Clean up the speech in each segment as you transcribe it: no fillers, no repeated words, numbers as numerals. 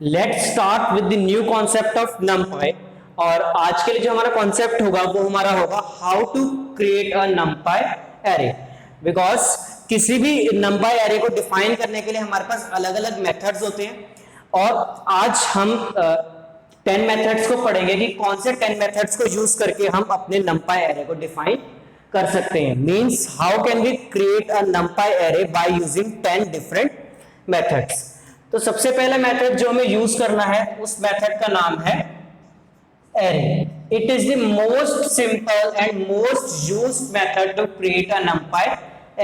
Let's start with the new concept of numpy। और आज के लिए जो हमारा कॉन्सेप्ट होगा वो हमारा होगा how to create a numpy array. Because किसी भी numpy एरे को डिफाइन करने के लिए हमारे पास अलग अलग मेथड्स होते हैं और आज हम 10 मेथड्स को पढ़ेंगे कि कौन से 10 मेथड्स को यूज करके हम अपने numpy एरे को डिफाइन कर सकते हैं। Means how can we create a numpy array by using 10 different methods. तो सबसे पहला मेथड जो हमें यूज करना है उस मेथड का नाम है array. It is the most simple and most used method to create a numpy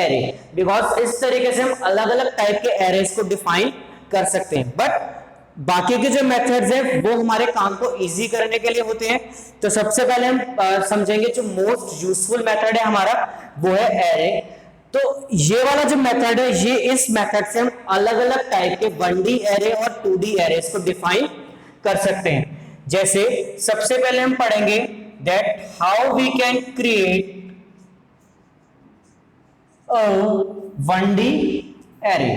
array. Because इस तरीके से हम अलग अलग टाइप के एरेस को डिफाइन कर सकते हैं। बट बाकी के जो मेथड्स हैं वो हमारे काम को इजी करने के लिए होते हैं। तो सबसे पहले हम समझेंगे जो मोस्ट यूजफुल मेथड है हमारा वो है एरे। तो ये वाला जो मेथड है ये इस मेथड से हम अलग अलग टाइप के 1D एरे और 2D एरेस को डिफाइन कर सकते हैं। जैसे सबसे पहले हम पढ़ेंगे that how we can create a 1D array.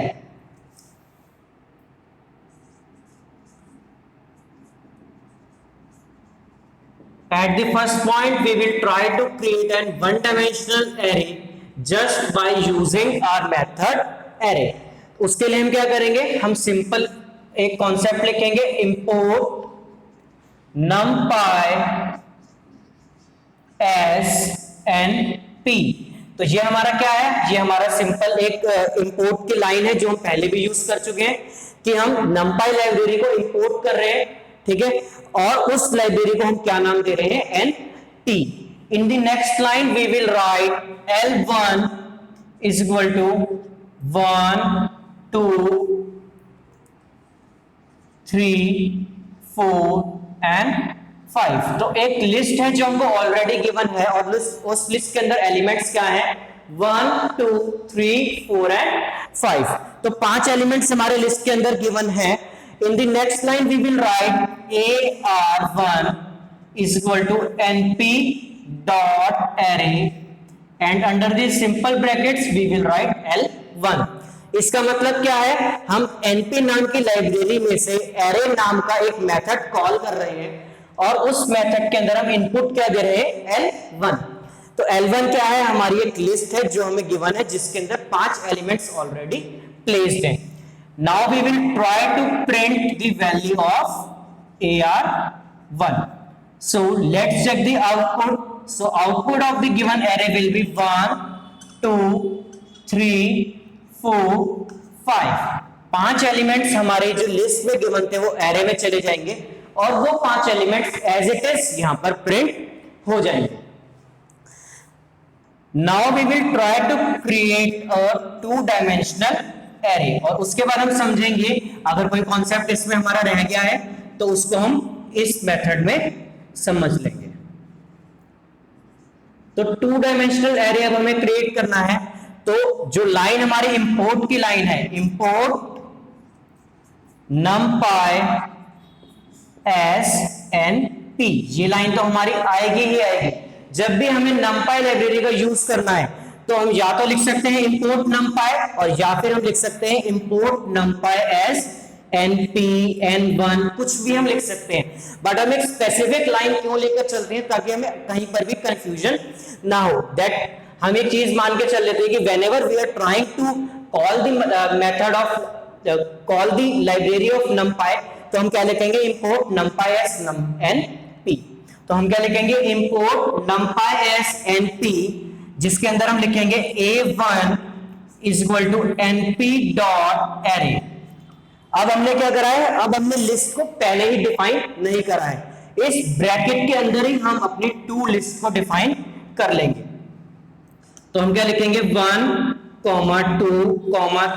At the first point we will try to create an one-dimensional array just by using our method array। उसके लिए हम क्या करेंगे, हम सिंपल एक कॉन्सेप्ट लिखेंगे import numpy as np। तो ये हमारा क्या है, ये हमारा सिंपल एक इंपोर्ट की लाइन है जो हम पहले भी यूज कर चुके हैं कि हम numpy लाइब्रेरी को इंपोर्ट कर रहे हैं, ठीक है। और उस लाइब्रेरी को हम क्या नाम दे रहे हैं, np। In the next line we will write L1 is equal to 1, 2, 3, 4 and 5। तो एक लिस्ट है जो हमको ऑलरेडी गिवन है और उस लिस्ट के अंदर एलिमेंट्स क्या हैं, 1, 2, 3, 4 and 5। तो 5 एलिमेंट्स हमारे लिस्ट के अंदर गिवन है। In the next line we will write AR1 is equal to NP dot array and under the simple brackets we will write L1। इसका मतलब क्या है, हम NP नाम की लाइब्रेरी में से array नाम का एक मेथड कॉल कर रहे हैं और उस मेथड के अंदर हम इनपुट क्या दे रहे हैं, L1। तो L1 क्या है, हमारी एक लिस्ट है जो हमें गिवन है जिसके अंदर 5 एलिमेंट्स ऑलरेडी प्लेस्ड हैं। Now we will try to print the value of AR1। So let's check the output। So output of the given array will be 1, 2, 3, 4, 5। 5 elements हमारे जो लिस्ट में गिवन थे वो एरे में चले जाएंगे और वो 5 एलिमेंट्स एज इट इज यहां पर प्रिंट हो जाएंगे। Now we will try to create a 2-dimensional array और उसके बाद हम समझेंगे अगर कोई कॉन्सेप्ट इसमें हमारा रह गया है तो उसको हम इस मेथड में समझ लेंगे। तो 2-डायमेंशनल एरे अब हमें क्रिएट करना है। तो जो लाइन हमारी इंपोर्ट की लाइन है, इंपोर्ट numpy as np, ये लाइन तो हमारी आएगी ही आएगी। जब भी हमें numpy लाइब्रेरी का यूज करना है तो हम या तो लिख सकते हैं import numpy और या फिर हम लिख सकते हैं import numpy as np n1, कुछ भी हम लिख सकते हैं। बट हम एक स्पेसिफिक लाइन क्यों लेकर चलते हैं, ताकि हमें कहीं पर भी कंफ्यूजन ना हो। दैट हम एक चीज मान के चल लेते हैं कि whenever we are trying to call the method of call the library of numpy, तो हम क्या लिखेंगे, import numpy as np। तो हम क्या लिखेंगे, import numpy as np, जिसके अंदर हम लिखेंगे A1 is equal to np dot array। अब हमने क्या करा है, अब हमने लिस्ट को पहले ही डिफाइन नहीं करा है, इस ब्रैकेट के अंदर ही हम अपनी 2 लिस्ट को डिफाइन कर लेंगे। तो हम क्या लिखेंगे, 1, 2,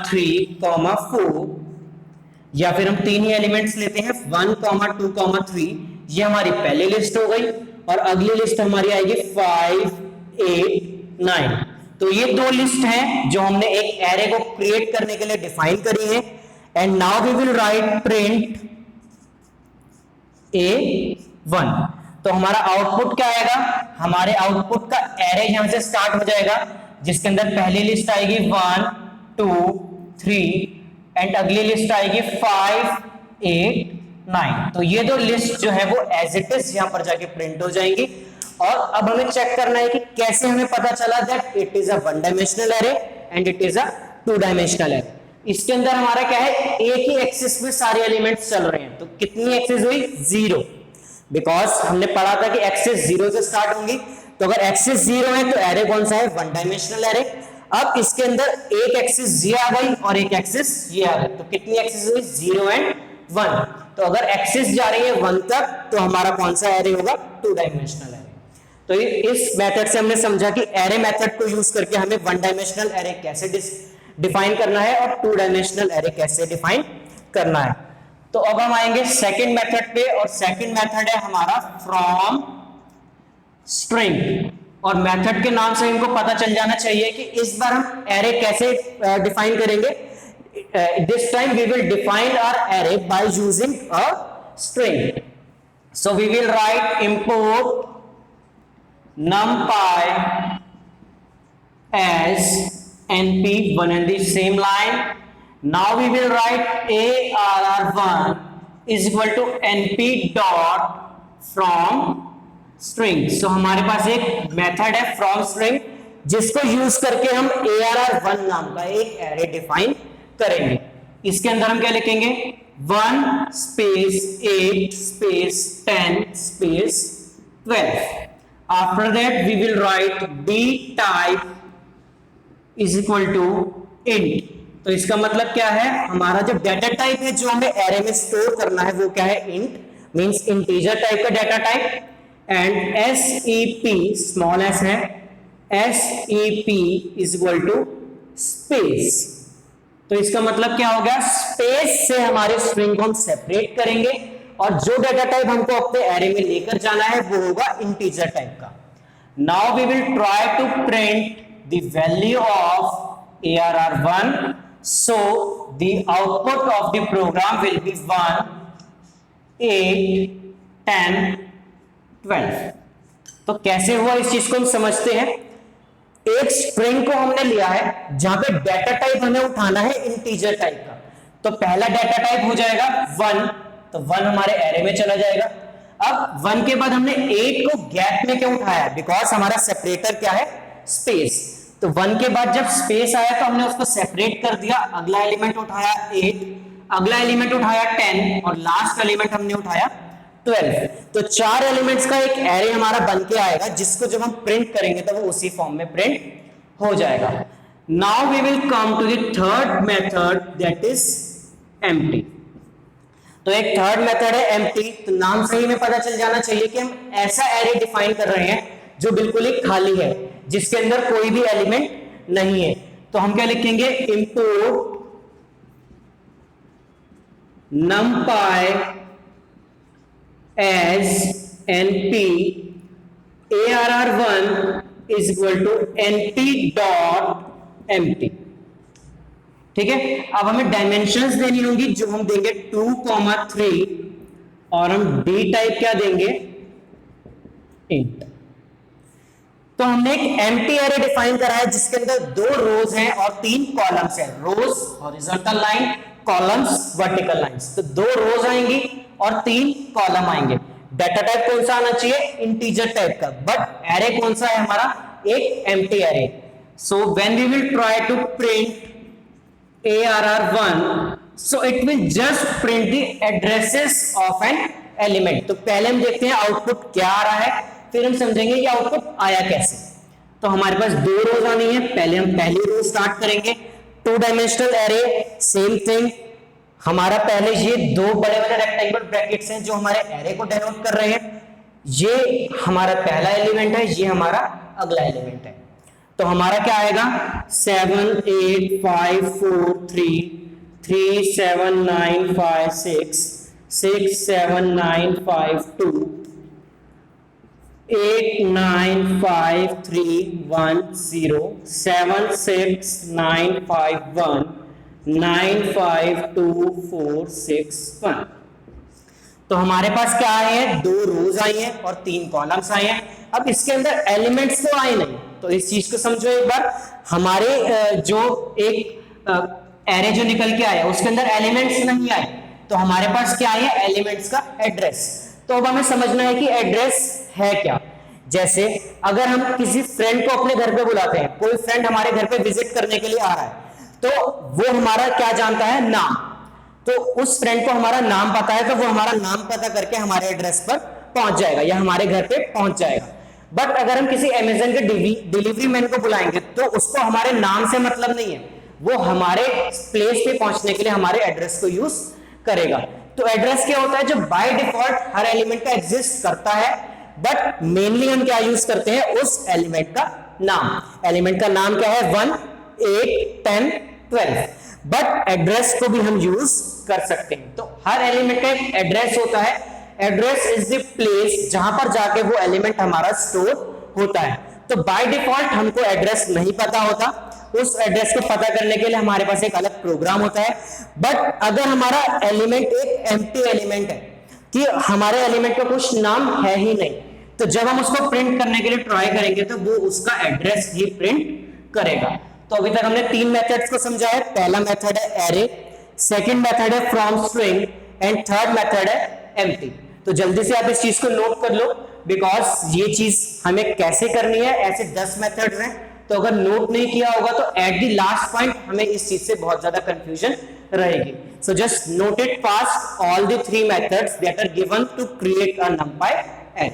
3, 4, या फिर हम 3 ही एलिमेंट्स लेते हैं, 1, 2, 3। ये हमारी पहली लिस्ट हो गई और अगली लिस्ट हमारी आएगी 5, 8, 9। तो ये 2 लिस्ट हैं जो हमने एक एरे को क्रिएट करने के लिए डिफाइन करी है। And now we will write print A1। तो हमारा आउटपुट क्या आएगा, हमारे आउटपुट का एरे यहां से स्टार्ट हो जाएगा जिसके अंदर पहली लिस्ट आएगी 1, 2, 3 एंड अगली लिस्ट आएगी 5, 8 9। तो ये दो लिस्ट जो है वो एज इट इज यहां पर जाके प्रिंट हो जाएंगी। और अब हमें चेक करना है कि कैसे हमें पता चला that it is a one dimensional array and it is a two dimensional array. इसके अंदर हमारा क्या है, एक ही एक्सिस में सारे एलिमेंट्स चल रहे हैं। तो कितनी एक्सिस हुई, 0, बिकॉज हमने पढ़ा था कि एक्सिस 0 से स्टार्ट होंगी। तो अगर एक्सिस 0 है तो एरे कौन सा है, वन डायमेंशनल एरे। अब इसके अंदर एक एक्सिस ये आ गई और एक एक्सिस ये आ गई। तो कितनी एक्सिस हुई, 0 एंड 1। तो अगर एक्सिस जा रही है 1 तक तो हमारा कौन सा एरे होगा, टू डायमेंशनल एरे। तो इस मेथड से हमने समझा कि एरे मेथड को यूज करके हमें वन डायमेंशनल एरे कैसे डिफाइन करना है और टू डायमेंशनल एरे कैसे डिफाइन करना है। तो अब हम आएंगे सेकंड मेथड पे, और सेकंड मेथड है हमारा फ्रॉम स्ट्रिंग। और मेथड के नाम से इनको पता चल जाना चाहिए कि इस बार हम एरे कैसे डिफाइन करेंगे। This time we will define our array by using a string. So we will write import numpy as np, one and the same line. Now we will write arr1 is equal to np dot from string. So हमारे पास एक method है from string जिसको use करके हम arr1 नाम का एक array define करेंगे। इसके अंदर हम क्या लिखेंगे, 1 space 8 space 10 space 12। After that we will write b type is equal to int। तो इसका मतलब क्या है, हमारा जो डाटा टाइप है जो हमें एरे में स्टोर करना है वो क्या है, int, मींस इंटीजर टाइप का data type. And sep small s है, sep is equal to space. तो इसका मतलब क्या हो गया, स्पेस से हमारे स्ट्रिंग को हम सेपरेट करेंगे और जो डाटा टाइप हमको अपने एरे में लेकर जाना है वो होगा इंटीजर टाइप का। Now we will try to print the value of arr1, so the output of the program will be 1 8 10 12। तो कैसे हुआ इस चीज को हम समझते हैं। एक स्ट्रिंग को हमने लिया है जहां पे डाटा टाइप हमें उठाना है इंटीजर टाइप का। तो पहला डाटा टाइप हो जाएगा 1, तो 1 हमारे एरे में चला जाएगा। अब 1 के बाद हमने 8 को गैप में क्यों उठाया, बिकॉज हमारा सेपरेटर क्या है, स्पेस। तो 1 के बाद जब स्पेस आया तो हमने उसको सेपरेट कर दिया। अगला एलिमेंट उठाया 8, अगला एलिमेंट उठाया 10 और लास्ट एलिमेंट हमने उठाया 12। तो 4 एलिमेंट्स का एक एरे हमारा बन के आएगा जिसको जब हम प्रिंट करेंगे तो वो उसी फॉर्म में प्रिंट हो जाएगा। Now we will come to the third method that is empty. तो एक थर्ड मेथड है एम्प्टी। तो नाम से ही हमें पता चल जाना चाहिए कि हम ऐसा एरे डिफाइन कर रहे हैं जो बिल्कुल ही खाली है, जिसके अंदर कोई भी एलिमेंट नहीं है। तो हम क्या लिखेंगे, import numpy as np arr1 is equal to np dot empty। ठीक है, अब हमें डायमेंशंस देनी होंगी जो हम देंगे 2,3 और हम डी टाइप क्या देंगे, int। तो हमने एक एम्प्टी एरे डिफाइन करा है जिसके अंदर 2 रोज हैं और 3 कॉलम्स हैं। Rows horizontal line, columns vertical lines. तो 2 रोज आएंगी और 3 कॉलम आएंगे। डाटा टाइप कौन सा आना चाहिए, इंटीजर टाइप का, बट एरे कौन सा है हमारा, एक empty array. So when we will try to print arr1, so it will just print the addresses of an element। तो पहले हम देखते हैं आउटपुट क्या आ रहा है, फिर हम समझेंगे कि आउटपुट आया कैसे। तो हमारे पास 2 रोज आनी है। पहले हम पहली रो स्टार्ट करेंगे, 2 डायमेंशनल एरे, सेम थिंग। हमारा पहले ये 2 बड़े बड़े रेक्टेंगुलर ब्रैकेट्स हैं जो हमारे एरे को डेनोट कर रहे हैं। ये हमारा पहला एलिमेंट है, ये हमारा अगला एलिमेंट है। तो हमारा क्या आएगा, 7 8 5 4 3 3 7 9 5 6 6 7 9 5 2 8 9 5 3 1 0 7 6 9 5 1 9 5 2 4 6 1। तो हमारे पास क्या आए हैं, 2 रोज आई हैं और 3 कॉलम्स आए हैं। अब इसके अंदर एलिमेंट्स तो आए नहीं, तो इस चीज को समझो एक बार। हमारे जो एक एरे जो निकल के आया उसके अंदर एलिमेंट्स नहीं आए, तो हमारे पास क्या है, एलिमेंट्स का एड्रेस। तो अब हमें समझना है कि एड्रेस है क्या। जैसे अगर हम किसी फ्रेंड को अपने घर पे बुलाते हैं, कोई फ्रेंड हमारे घर पे विजिट करने के लिए आ रहा है, तो वो हमारा क्या जानता है, नाम। तो उस फ्रेंड को हमारा नाम पता है, तो वो हमारा नाम पता करके हमारे एड्रेस पर पहुंच जाएगा या हमारे घर पे पहुंच जाएगा। बट अगर हम किसी अमेज़न के डिलीवरी मैन को बुलाएंगे तो उसको हमारे नाम से मतलब नहीं है, वो हमारे प्लेस पे पहुंचने के लिए हमारे एड्रेस को यूज करेगा। तो एड्रेस क्या होता है, जो बाय डिफॉल्ट हर एलिमेंट का एग्जिस्ट करता है, बट मेनली हम क्या यूज करते हैं, उस एलिमेंट का नाम। एलिमेंट का नाम क्या है, 1, 8, 10, 12। बट एड्रेस को भी हम यूज कर सकते हैं। तो हर एलिमेंट का एक एड्रेस होता है। एड्रेस इज द प्लेस जहां पर जाके वो एलिमेंट हमारा स्टोर होता है। तो बाय डिफॉल्ट हमको एड्रेस नहीं पता होता, उस एड्रेस को पता करने के लिए हमारे पास एक अलग प्रोग्राम होता है। बट अगर हमारा एलिमेंट एक एम्प्टी एलिमेंट है, कि हमारे एलिमेंट का कुछ नाम है ही नहीं, तो जब हम उसको प्रिंट करने के लिए ट्राई करेंगे तो वो उसका एड्रेस ही प्रिंट करेगा। तो अभी तक हमने 3 मेथड्स को समझा है। पहला मेथड है एरे, सेकंड मेथड है from string and third method है एम्प्टी। तो जल्दी से आप इस चीज को नोट कर लो, बिकॉज ये चीज हमें कैसे करनी है, ऐसे 10 मेथड्स हैं, तो अगर नोट नहीं किया होगा तो एट द लास्ट पॉइंट हमें इस चीज से बहुत ज्यादा कंफ्यूजन रहेगी। So just note it fast, all the 3 methods that are given to create a numpy array.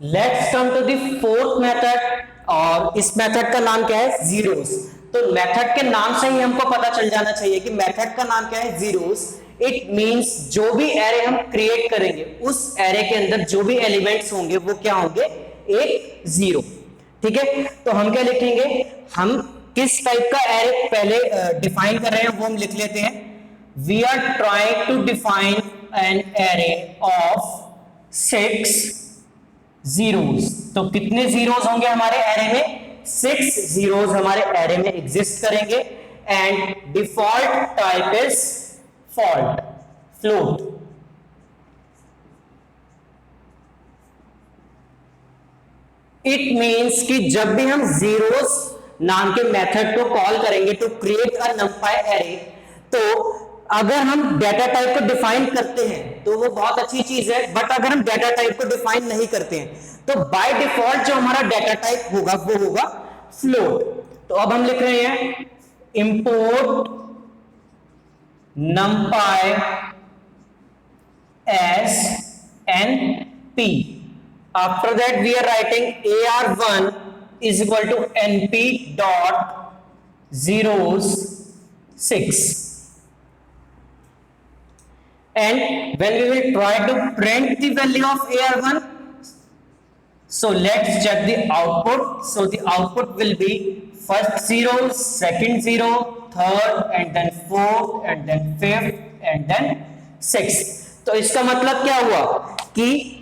Let's come to the fourth method, और इस मेथड का नाम क्या है, जीरोस। तो मेथड के नाम से ही हमको पता चल जाना चाहिए कि मेथड का नाम क्या है, जीरोस। इट मींस जो भी एरे हम क्रिएट करेंगे, उस एरे के अंदर जो भी एलिमेंट्स होंगे वो क्या होंगे, एक जीरो। ठीक है, तो हम क्या लिखेंगे, हम किस टाइप का एरे पहले डिफाइन कर रहे हैं वो हम लिख लेते हैं। We are trying to define an array of 6 zeros. तो कितने जीरोस होंगे हमारे एरे में, 6 जीरोस हमारे एरे में एग्जिस्ट करेंगे। And default type is fault, float. It means कि जब भी हम जीरोस नाम के मेथड को कॉल करेंगे to create a numpy array, तो अगर हम डेटा टाइप को डिफाइन करते हैं तो वो बहुत अच्छी चीज है। बट अगर हम डेटा टाइप को डिफाइन नहीं करते हैं तो बाय डिफॉल्ट जो हमारा डेटा टाइप होगा वो होगा फ्लोट। तो अब हम लिख रहे हैं import numpy as np. After that we are writing ar1 is equal to np dot zeros 6. And when we will try to print the value of AR1, so let's check the output. So the output will be first 0, second 0, third, and then fourth, and then fifth, and then sixth. तो इसका मतलब क्या हुआ कि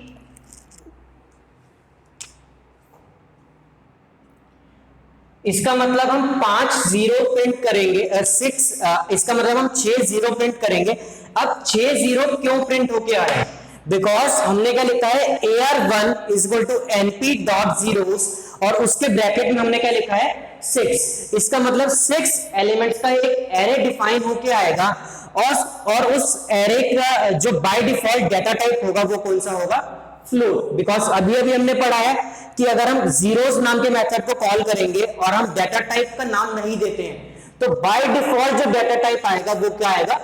इसका मतलब हम 5 0 print करेंगे, 6 इसका मतलब हम 6 0 प्रिंट करेंगे। अब 6 0 क्यों प्रिंट होके आ रहे हैं? बिकॉज हमने क्या लिखा है, AR1 is equal to NP dot zeros, और उसके ब्रैकेट में हमने क्या लिखा है, 6। इसका मतलब 6 एलिमेंट्स का एक एरे डिफाइन होके आएगा, और उस एरे का जो बाय डिफॉल्ट डाटा टाइप होगा वो कौन सा होगा, फ्लोट। बिकॉज अभी अभी हमने पढ़ा है कि अगर हम जीरोस नाम के मेथड को कॉल करेंगे और हम डाटा टाइप का नाम नहीं देते हैं, तो बाय डिफॉल्ट जो डाटा टाइप आएगा वो क्या आएगा,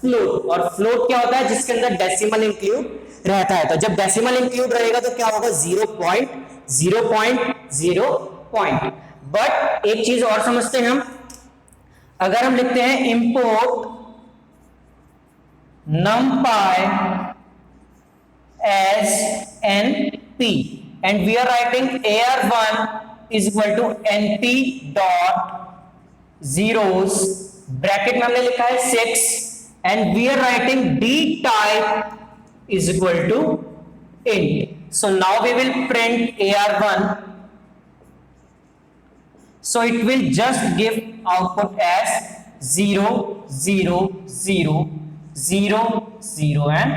फ्लोट। और फ्लोट क्या होता है, जिसके अंदर डेसिमल इंक्लूड रहता है। तो जब डेसिमल इंक्लूड रहेगा तो क्या होगा, 0.0.0 बट एक चीज और समझते हैं हम, अगर हम लिखते हैं import numpy as NP and we are writing AR1 is equal to NP dot zeros, bracket में हमने लिखा है 6, and we are writing D type is equal to int. So now we will print AR1, so it will just give output as 0 0 0 0 0 and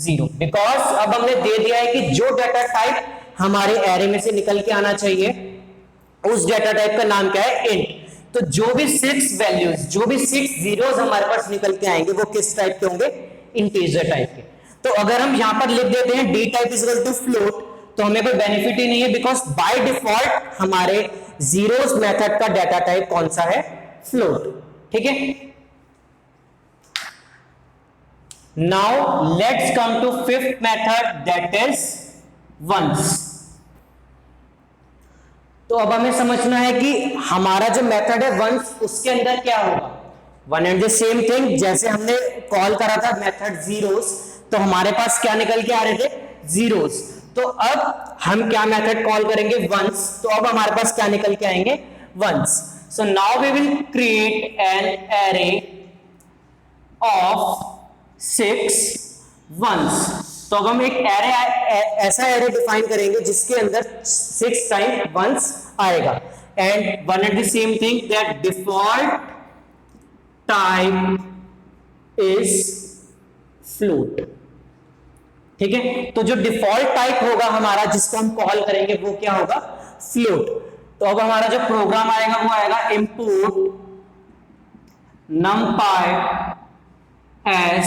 0, because अब हमने दे दिया है कि जो डाटा टाइप हमारे एरे में से निकल के आना चाहिए उस डाटा टाइप का नाम क्या है, इंट। तो जो भी 6 वैल्यूज, जो भी 6 जीरोस हमारे पास निकल के आएंगे वो किस टाइप के होंगे, इंटीजर टाइप के। तो अगर हम यहां पर लिख देते हैं d type is equal to float, तो हमें कोई बेनिफिट ही नहीं है, बिकॉज बाय डिफॉल्ट हमारे जीरोस मेथड का डाटा टाइप कौन सा है, फ्लोट। ठीक है, now let's come to fifth method, that is ones। तो अब हमें समझना है कि हमारा जो मेथड है वंस, उसके अंदर क्या होगा, one and the same thing. जैसे हमने कॉल करा था मेथड जीरोस, तो हमारे पास क्या निकल के आ रहे थे, जीरोस। तो अब हम क्या मेथड कॉल करेंगे, वंस, तो अब हमारे पास क्या निकल के आएंगे, ones. So now we will create an array of 6 ones. तो अब हम एक एरे, ऐसा एरे डिफाइन करेंगे जिसके अंदर 6 टाइम वंस आएगा, and one and the same thing that default type is float. ठीक है, तो जो डिफॉल्ट टाइप होगा हमारा, जिसको हम कॉल करेंगे, वो क्या होगा, फ्लोट। तो अब हमारा जो प्रोग्राम आएगा वो आएगा import numpy as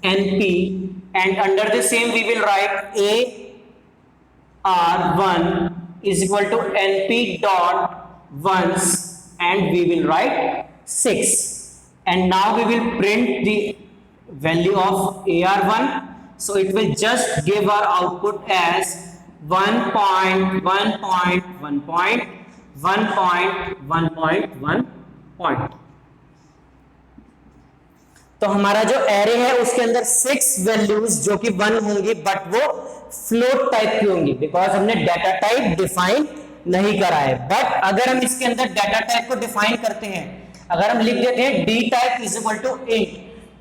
NP, and under the same we will write AR1 is equal to NP dot ones, and we will write 6, and now we will print the value of AR1, so it will just give our output as 1.1.1.1.1 point। तो हमारा जो array है उसके अंदर 6 values जो कि 1 होंगी, but वो फ्लोट टाइप की होंगी, बिकॉज हमने डाटा टाइप डिफाइन नहीं करा है। बट अगर हम इसके अंदर डाटा टाइप को डिफाइन करते हैं, अगर हम लिख देते हैं d type is equal to int,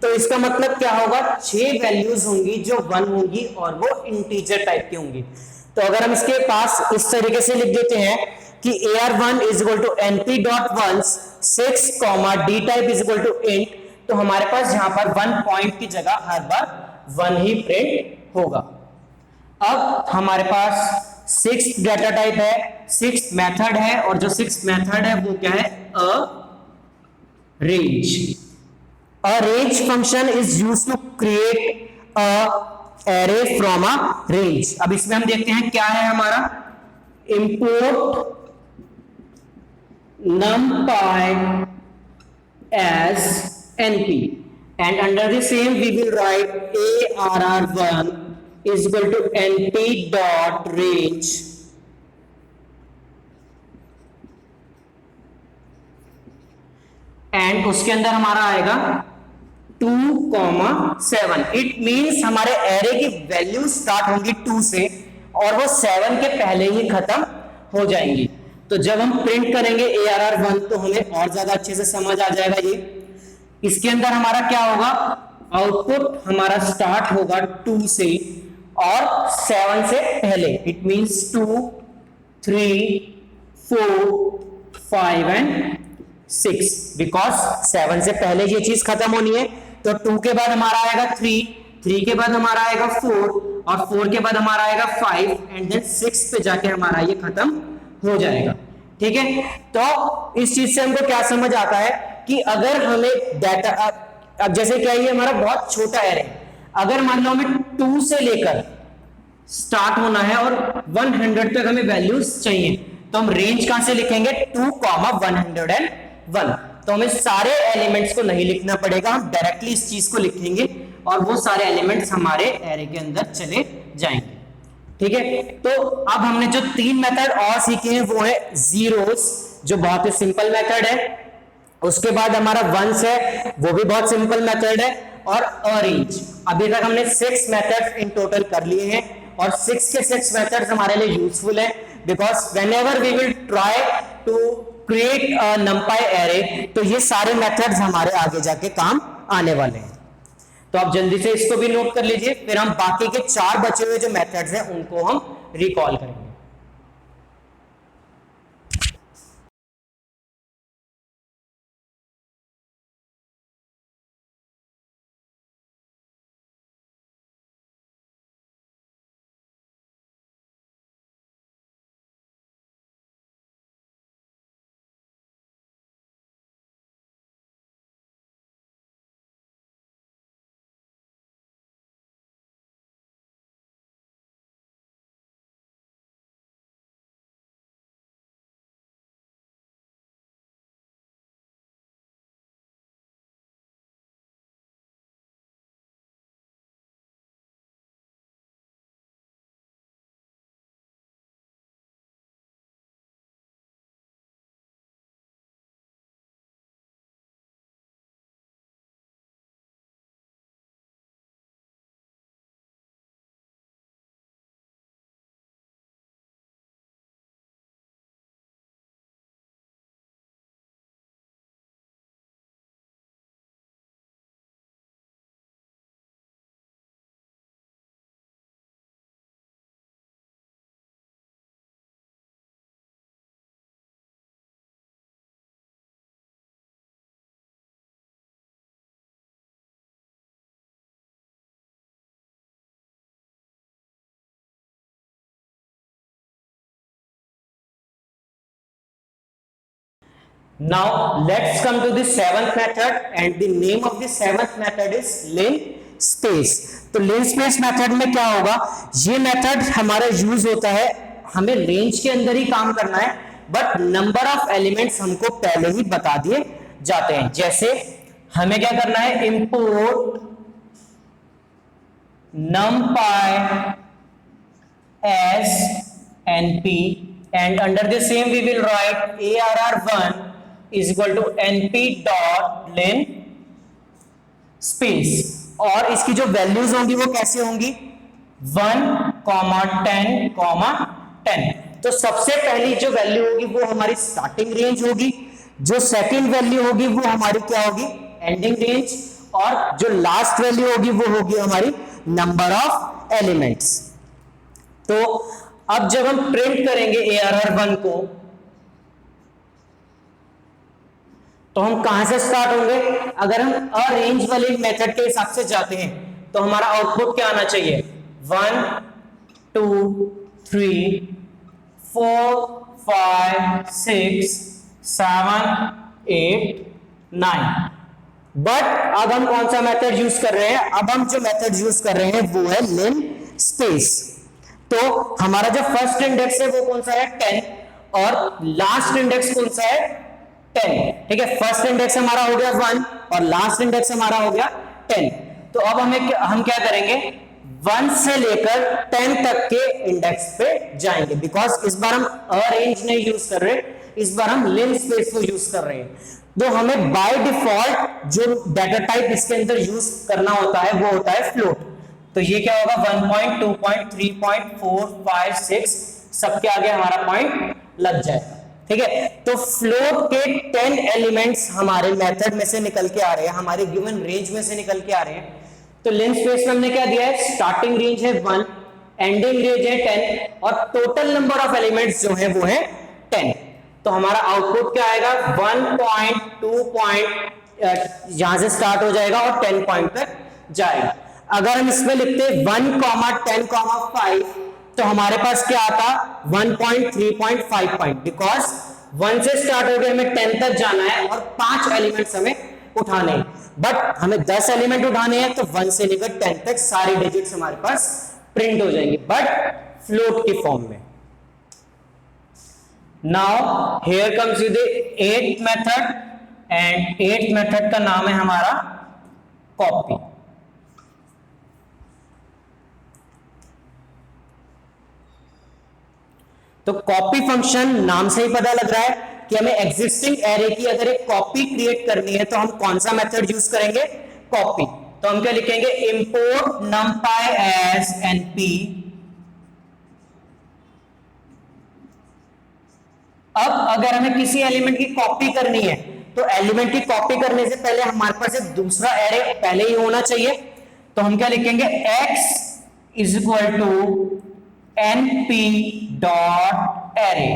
तो इसका मतलब क्या होगा, 6 वैल्यूज होंगी जो 1 होंगी और वो इंटीजर टाइप की होंगी। तो अगर हम इसके पास इस तरीके से लिख देते हैं कि AR1 is equal to NP dot ones 6 d type is equal to int, तो हमारे पास यहां पर 1 पॉइंट की जगह हर बार 1 ही प्रिंट होगा। अब हमारे पास 6 डाटा टाइप है, 6 मेथड है, और जो 6 मेथड है वो क्या है, range। A range function is used to create a array from a range। अब इसमें हम देखते हैं क्या है हमारा, import numpy as NP, and under the same we will write ARR1 is equal to NP dot range, and उसके अंदर हमारा आएगा 2,7। इट मींस हमारे एरे की वैल्यू स्टार्ट होंगी 2 से और वो 7 के पहले ही खत्म हो जाएंगी। तो जब हम प्रिंट करेंगे ARR1 तो हमें और ज्यादा अच्छे से समझ आ जाएगा। ये इसके अंदर हमारा क्या होगा, आउटपुट हमारा स्टार्ट होगा 2 से और 7 से पहले। इट मींस 2, 3, 4, 5 एंड 6 बिकॉज 7 से पहले ये चीज खत्म होनी है। तो 2 के बाद हमारा आएगा 3, 3 के बाद हमारा आएगा 4 और 4 के बाद हमारा आएगा 5 एंड देन 6 पे जाके हमारा ये खत्म हो जाएगा। ठीक है, तो इस चीज से हमको क्या समझ आता है कि अगर हमें डाटा, अब जैसे क्या ये हमारा बहुत छोटा एरे, अगर मान लो हमें 2 से लेकर स्टार्ट होना है और 100 तक हमें वैल्यूज चाहिए, तो हम रेंज कहां से लिखेंगे, 2,101। तो हमें सारे एलिमेंट्स को नहीं लिखना पड़ेगा, हम डायरेक्टली इस चीज को लिखेंगे और वो सारे एलिमेंट्स हमारे एरे के अंदर चले जाएंगे। ठीक है, तो अब हमने जो 3 मेथड और सीखे हैं वो है जीरोस, जो बहुत ही सिंपल मेथड है। उसके बाद हमारा वंस है, वो भी बहुत सिंपल मेथड है, और अरेंज। अभी तक हमने 6 मेथड्स इन टोटल कर लिए हैं और 6 के 6 मेथड्स हमारे लिए यूजफुल है because whenever we will try to create a numpy array तो ये सारे मेथड्स हमारे आगे जाके काम आने वाले हैं। तो आप जल्दी से इसको भी नोट कर लीजिए, फिर हम बाकी के 4 बचे हुए जो मेथड्स हैं उनको हम रिकॉल करेंगे। Now let's come to the 7th method and the name of the 7th method is linspace। तो linspace method में क्या होगा, ये मेथड हमारा यूज होता है, हमें रेंज के अंदर ही काम करना है बट नंबर ऑफ एलिमेंट्स हमको पहले ही बता दिए जाते हैं। जैसे हमें क्या करना है, import numpy as np and under the same we will write arr1 is equal to np dot len space और इसकी जो वैल्यूज होंगी वो कैसे होंगी 1, 10, 10। तो सबसे पहली जो वैल्यू होगी वो हमारी स्टार्टिंग रेंज होगी, जो सेकंड वैल्यू होगी वो हमारी क्या होगी एंडिंग रेंज, और जो लास्ट वैल्यू होगी वो होगी हमारी नंबर ऑफ एलिमेंट्स। तो अब जब हम प्रिंट करेंगे ARR1 को तो हम कहां से स्टार्ट होंगे, अगर हम अरेंज वाले मेथड के हिसाब से जाते हैं तो हमारा आउटपुट क्या आना चाहिए 1, 2, 3, 4, 5, 6, 7, 8, 9। बट अब हम कौन सा मेथड यूज कर रहे हैं, अब हम जो मेथड यूज कर रहे हैं वो है linspace। तो हमारा जो फर्स्ट इंडेक्स है वो कौन सा है 10 और लास्ट इंडेक्स कौन सा है 10। ठीक है, फर्स्ट इंडेक्स हमारा हो गया 1 और लास्ट इंडेक्स हमारा हो गया 10। तो अब हम क्या करेंगे 1 से लेकर 10 तक के इंडेक्स पे जाएंगे बिकॉज इस बार हम अरेंज नहीं यूज कर रहे, इस बार हम linspace को यूज कर रहे हैं। तो हमें बाय डिफॉल्ट जो डाटा टाइप इसके अंदर यूज करना होता है वो होता है फ्लोट। तो ये क्या होगा 1 2 3 4 5 6 सबके आगे हमारा पॉइंट लग जाएगा। ठीक है, तो फ्लोट के 10 एलिमेंट्स हमारे मेथड में से निकल के आ रहे हैं, हमारे गिवन रेंज में से निकल के आ रहे हैं। तो लेंथ स्पेस में हमने क्या दिया है, स्टार्टिंग रेंज है 1, एंडिंग रेंज है 10 और टोटल नंबर ऑफ एलिमेंट्स जो है वो है 10। तो हमारा आउटपुट क्या आएगा 1.2 पॉइंट यहां से स्टार्ट हो जाएगा और 10 पॉइंट तक जाएगा। अगर हम इसमें लिखते 1,10,5 तो हमारे पास क्या आता 1.3.5 पॉइंट, बिकॉज 1 से स्टार्ट हो गया हमें 10 तक जाना है और 5 एलिमेंट्स हमें उठाने हैं, बट हमें 10 एलिमेंट उठाने हैं तो 1 से लेकर 10 तक सारे डिजिट्स हमारे पास प्रिंट हो जाएंगे, बट फ्लोट की फॉर्म में। Now here comes the 8th method, and 8th method का नाम है हमारा कॉपी। तो कॉपी फंक्शन नाम से ही पता लग रहा है कि हमें एग्जिस्टिंग एरे की अगर एक कॉपी क्रिएट करनी है तो हम कौन सा मेथड यूज करेंगे, कॉपी। तो हम क्या लिखेंगे, इंपोर्ट numpy as np। अब अगर हमें किसी एलिमेंट की कॉपी करनी है तो एलिमेंट की कॉपी करने से पहले हमारे पास एक दूसरा एरे पहले ही होना चाहिए। तो हम क्या लिखेंगे, x is equal to np dot array.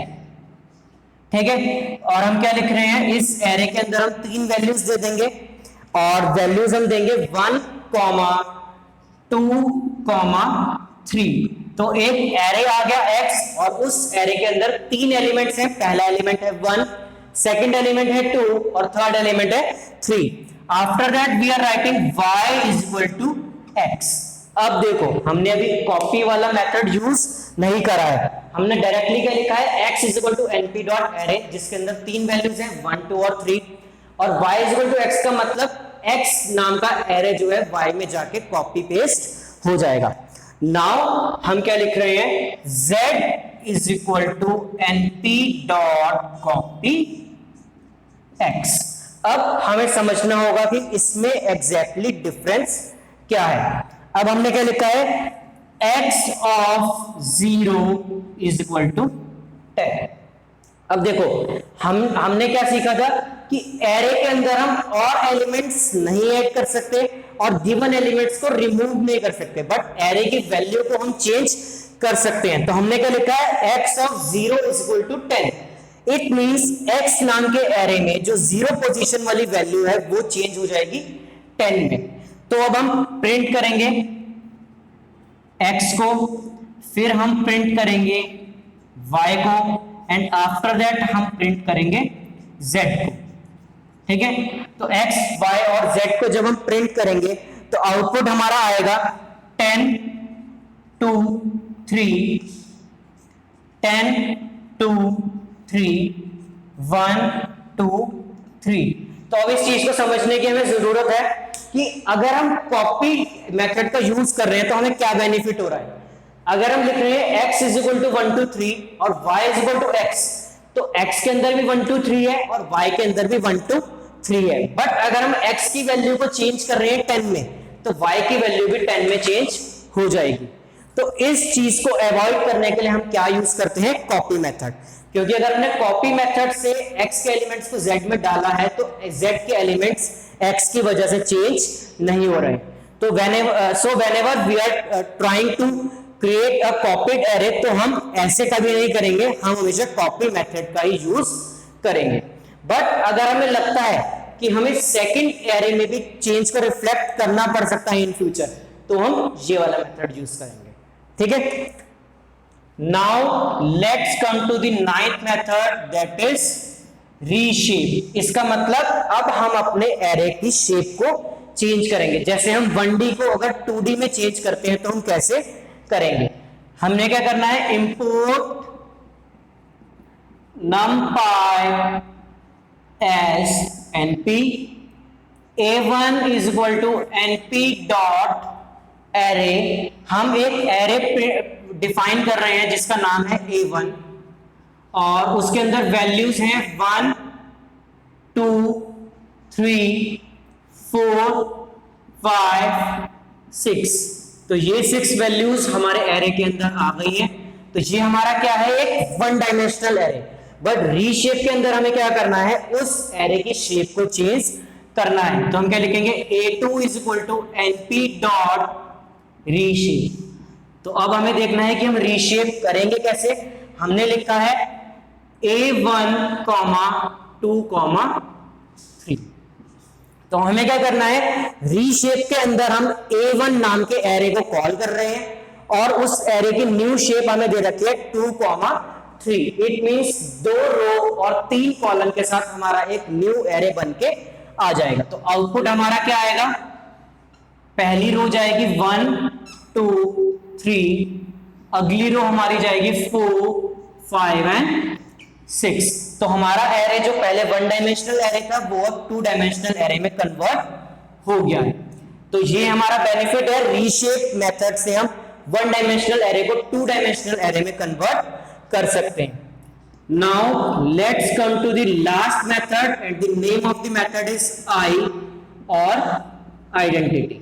ठीक है, और हम क्या लिख रहे हैं, इस एरे के अंदर हम 3 वैल्यूज दे देंगे और वैल्यूज हम देंगे 1, 2, 3। तो एक एरे आ गया x और उस एरे के अंदर 3 एलिमेंट्स हैं। पहला एलिमेंट है 1, सेकंड एलिमेंट है 2 और थर्ड एलिमेंट है 3। After that we are writing y is equal to x। अब देखो हमने अभी कॉपी वाला मेथड यूज नहीं करा है, हमने डायरेक्टली क्या लिखा है, x is equal to np dot array जिसके अंदर 3 वैल्यूज हैं 1, 2 और 3, और y is equal to x का मतलब x नाम का एरे जो है y में जाके कॉपी पेस्ट हो जाएगा। नाउ हम क्या लिख रहे हैं, z is equal to np dot copy x। अब हमें समझना होगा कि इसमें एग्जैक्टली डिफरेंस क्या है। अब हमने क्या लिखा है, x of 0 is equal to 10। अब देखो हमने क्या सीखा था कि एरे के अंदर हम और एलिमेंट्स नहीं ऐड कर सकते और गिवन एलिमेंट्स को रिमूव नहीं कर सकते, बट एरे की वैल्यू को हम चेंज कर सकते हैं। तो हमने क्या लिखा है, x of 0 is equal to 10। It means x नाम के एरे में जो 0 पोजीशन वाली वैल्यू है वो चेंज हो जाएगी 10 में। तो अब हम प्रिंट करेंगे x को, फिर हम प्रिंट करेंगे y को, एंड आफ्टर दैट हम प्रिंट करेंगे z को। ठीक है, तो x, y और z को जब हम प्रिंट करेंगे तो आउटपुट हमारा आएगा 10, 2, 3, 10, 2, 3, 1, 2, 3। तो अब इस चीज को समझने की हमें जरूरत है कि अगर हम कॉपी मेथड का यूज कर रहे हैं तो हमें क्या बेनिफिट हो रहा है। अगर हम लिख रहे हैं x इज इक्वल टू 1, 2, 3 और y is equal to x, तो x के अंदर भी 1, 2, 3 है और y के अंदर भी 1, 2, 3 है। बट अगर हम x की वैल्यू को चेंज कर रहे हैं 10 में तो y की वैल्यू भी 10 में चेंज हो जाएगी। तो इस चीज को अवॉइड करने के लिए हम क्या यूज करते हैं, कॉपी मेथड। क्योंकि अगर हमने कॉपी मेथड से x के एलिमेंट्स को z में डाला है तो z के एलिमेंट्स x की वजह से चेंज नहीं हो रहे। तो whenever we are trying to create a copied array तो हम ऐसे कभी नहीं करेंगे, हम हमेशा कॉपी मेथड का ही यूज करेंगे। बट अगर हमें लगता है कि हमें सेकंड एरे में भी चेंज को रिफ्लेक्ट करना पड़ सकता है इन फ्यूचर, तो हम ये वाला मेथड यूज करेंगे। ठीक है, now let's come to the 9th method, that is reshape. इसका मतलब अब हम अपने एरे की शेप को चेंज करेंगे। जैसे हम 1D को अगर 2D में चेंज करते हैं तो हम कैसे करेंगे, हमने क्या करना है, import numpy as np, a1 is equal to np dot array। हम एक एरे डिफाइन कर रहे हैं जिसका नाम है a1 और उसके अंदर वैल्यूज हैं 1, 2, 3 4 5 6। तो ये 6 वैल्यूज हमारे एरे के अंदर आ गई है। तो ये हमारा क्या है, एक one dimensional array. But reshape के अंदर हमें क्या करना है, उस एरे की शेप को चेंज करना है। तो हम क्या लिखेंगे, A2 is equal to NP dot reshape. तो अब हमें देखना है कि हम रीशेप करेंगे कैसे। हमने लिखा है A1, 2, 3। तो हमें क्या करना है, रीशेप के अंदर हम A1 नाम के एरे को कॉल कर रहे हैं और उस एरे की न्यू शेप हमें दे रखी है 2, 3। इट मींस 2 रो और 3 कॉलम के साथ हमारा एक न्यू एरे बन के आ जाएगा। तो आउटपुट हमारा क्या आएगा, पहली रो जाएगी 1 2 3, अगली रो हमारी जाएगी 4 5 एंड 6। तो हमारा एरे जो पहले वन डायमेंशनल एरे था वो अब 2 डायमेंशनल एरे में कन्वर्ट हो गया है। तो ये हमारा बेनिफिट है, रीशेप मेथड से हम वन डायमेंशनल एरे को 2 डायमेंशनल एरे में कन्वर्ट कर सकते हैं। Now let's come to the last method and the name of the method is I और आइडेंटिटी।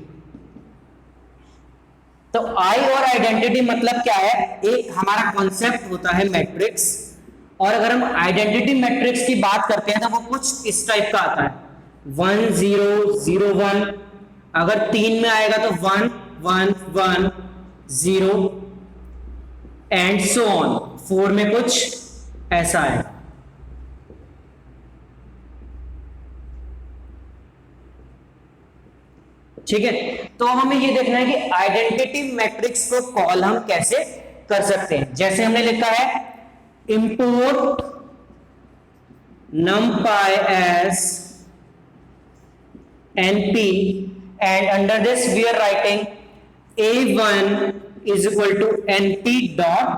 तो आई और आइडेंटिटी मतलब क्या है, एक हमारा कॉन्सेप्ट होता है मैट्रिक्स, और अगर हम आइडेंटिटी मैट्रिक्स की बात करते हैं तो वो कुछ इस टाइप का आता है 1 0 0 1। अगर 3 में आएगा तो 1 1 1 0 एंड सो ऑन। 4 में कुछ ऐसा है। ठीक है, तो अब हमें ये देखना है कि आइडेंटिटी मैट्रिक्स को कॉल हम कैसे कर सकते हैं। जैसे हमने लिखा है import numpy as np and under this we are writing a1 is equal to np dot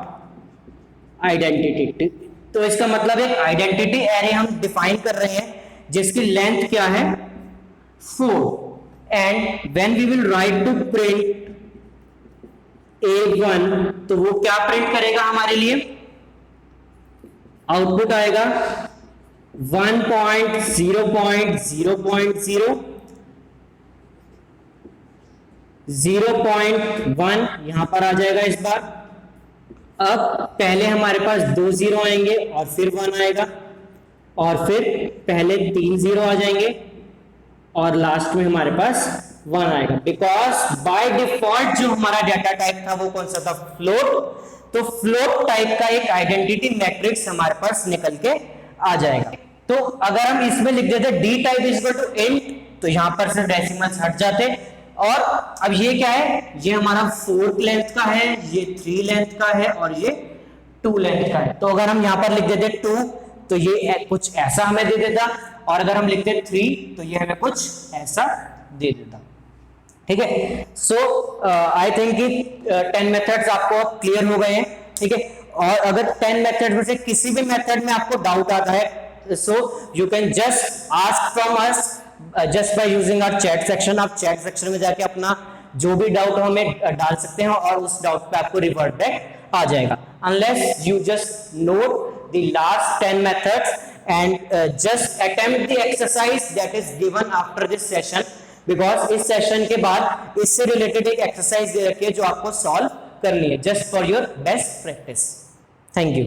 identity। तो इसका मतलब एक आइडेंटिटी एरे हम डिफाइन कर रहे हैं जिसकी लेंथ क्या है 4, and when we will write to print a1 तो वो क्या प्रिंट करेगा हमारे लिए, आउटपुट आएगा 1.0.0.0 0.1 यहां पर आ जाएगा इस बार। अब पहले हमारे पास 2 0 आएंगे और फिर 1 आएगा, और फिर पहले 3 0 आ जाएंगे और लास्ट में हमारे पास 1 आएगा। बिकॉज बाय डिफॉल्ट जो हमारा डाटा टाइप था वो कौन सा था, फ्लोट। तो फ्लोट टाइप का एक आइडेंटिटी मैट्रिक्स हमारे पास निकल के आ जाएगा। तो अगर हम इसमें लिख देते d type is equal to int, तो यहां पर से डेसिमल्स हट जाते। और अब ये क्या है, ये हमारा 4 लेंथ का है, ये 3 लेंथ का है और ये 2 लेंथ का है। तो अगर हम यहां पर लिख देते 2 तो ये कुछ ऐसा हमें दे देता, और अगर हम लिखते 3 तो ये हमें कुछ ऐसा दे देता। ठीक है, सो आई थिंक कि 10 मेथड्स आपको क्लियर हो गए हैं। ठीक है, और अगर 10 मेथड में से किसी भी मेथड में आपको डाउट आता है so you can just ask from us just by using our chat section. आप चैट सेक्शन में जाके अपना जो भी डाउट हो हमें डाल सकते हैं और उस डाउट पे आपको रिवर्ट बैक आ जाएगा। Unless you just note the last 10 methods and just attempt the exercise that is given after this session, because इस सेशन के बाद इससे रिलेटेड एक एक्सरसाइज दे रखी है जो आपको सॉल्व करनी है, just for your best practice. Thank you.